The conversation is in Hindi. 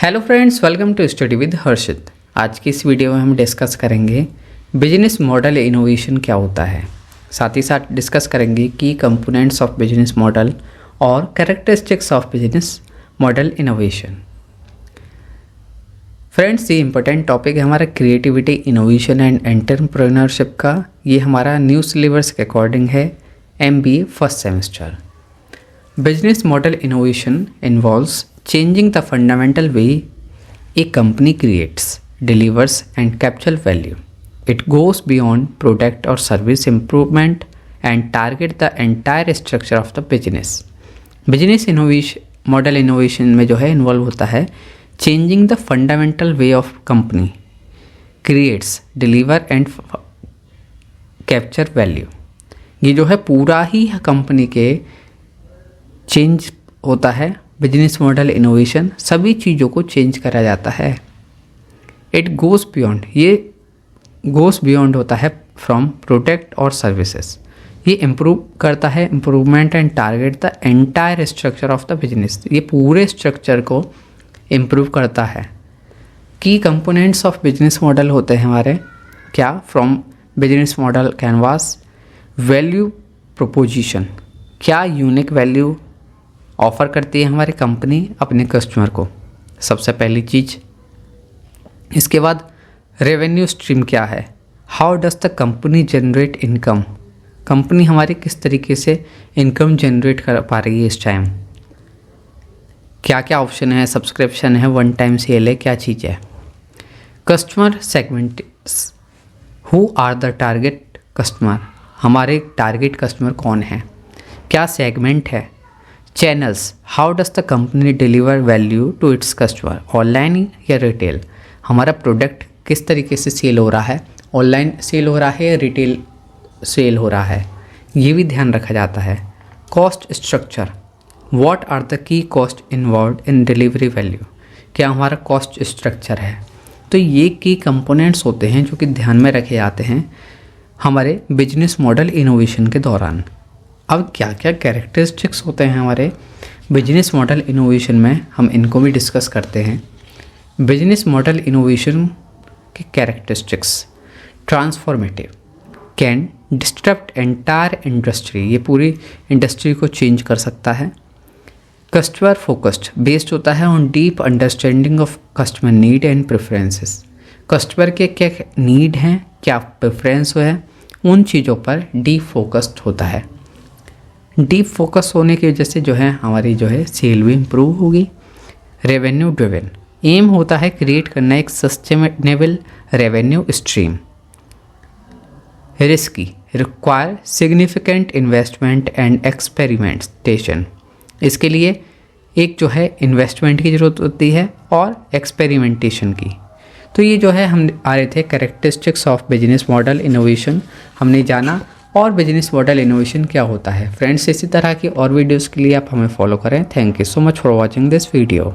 Hello friends, welcome to study with Harshit. आज की इस वीडियो में हम डिस्कस करेंगे बिजनेस मॉडल इनोवेशन क्या होता है। साथ ही साथ डिस्कस करेंगे की कंपोनेंट्स ऑफ बिजनेस मॉडल और characteristics of business model innovation. Friends, ये इंपॉर्टेंट टॉपिक है हमारा क्रिएटिविटी, इनोवेशन एंड एंटरप्रेन्योरशिप का। ये हमारा न्यू सिलेबस के अकॉर्डिंग है MBA first semester. Business model innovation involves changing the fundamental way a company creates, delivers and captures value. It goes beyond product or service improvement and target the entire structure of the business. Business innovation model innovation में जो है इन्वॉल्व होता है changing the fundamental way of company creates, deliver and capture value. ये जो है पूरा ही कंपनी के चेंज होता है। बिजनेस मॉडल इनोवेशन सभी चीज़ों को चेंज करा जाता है। इट गोज़ बियॉन्ड, ये गोज़ बियॉन्ड होता है फ्रॉम प्रोडक्ट और सर्विसेज। ये इम्प्रूव करता है, improvement and target the entire structure of the business. ये पूरे स्ट्रक्चर को इम्प्रूव करता है। की कंपोनेंट्स ऑफ बिजनेस मॉडल होते हैं हमारे क्या? From business model canvas, value proposition, क्या यूनिक वैल्यू ऑफ़र करती है हमारी कंपनी अपने कस्टमर को, सबसे पहली चीज़। इसके बाद रेवेन्यू स्ट्रीम क्या है, how does the company generate income, company हमारी किस तरीके से इनकम जनरेट कर पा रही है इस टाइम, क्या क्या ऑप्शन है, सब्सक्रिप्शन है, वन टाइम सेल है, क्या चीज़ है। Customer segment, who are the target customer, हमारे टारगेट कस्टमर कौन है, क्या सेगमेंट है। Channels, how does the company deliver value to its customer, online या रिटेल, हमारा प्रोडक्ट किस तरीके से सेल हो रहा है, ऑनलाइन सेल हो रहा है या रिटेल सेल हो रहा है, ये भी ध्यान रखा जाता है। Cost structure, what are the key cost involve in delivery value, क्या हमारा कॉस्ट स्ट्रक्चर है। तो ये की कंपोनेंट्स होते हैं जो कि ध्यान में रखे जाते हैं हमारे बिजनेस मॉडल इनोवेशन के दौरान। अब क्या क्या कैरेक्टरिस्टिक्स होते हैं हमारे बिजनेस मॉडल इनोवेशन में, हम इनको भी डिस्कस करते हैं। बिजनेस मॉडल इनोवेशन के characteristics, transformative, can disturb entire industry, ये पूरी इंडस्ट्री को चेंज कर सकता है। कस्टमर फोकस्ड, बेस्ड होता है on deep understanding of customer need and preferences, customer के क्या नीड हैं, क्या प्रेफरेंस है, उन चीज़ों पर डीप फोकस्ड होता है। डीप फोकस होने की वजह से जो है हमारी जो है सेल भी इम्प्रूव होगी। रेवेन्यू ड्रिवन, एम होता है क्रिएट करना एक sustainable revenue stream. Risky, require significant investment and experimentation, इसके लिए एक जो है इन्वेस्टमेंट की ज़रूरत होती है और एक्सपेरिमेंटेशन की। तो ये जो है हम आ रहे थे characteristics of business model innovation, हमने जाना और बिजनेस मॉडल इनोवेशन क्या होता है। फ्रेंड्स, इसी तरह की और वीडियोस के लिए आप हमें फॉलो करें। Thank you so much for watching this video.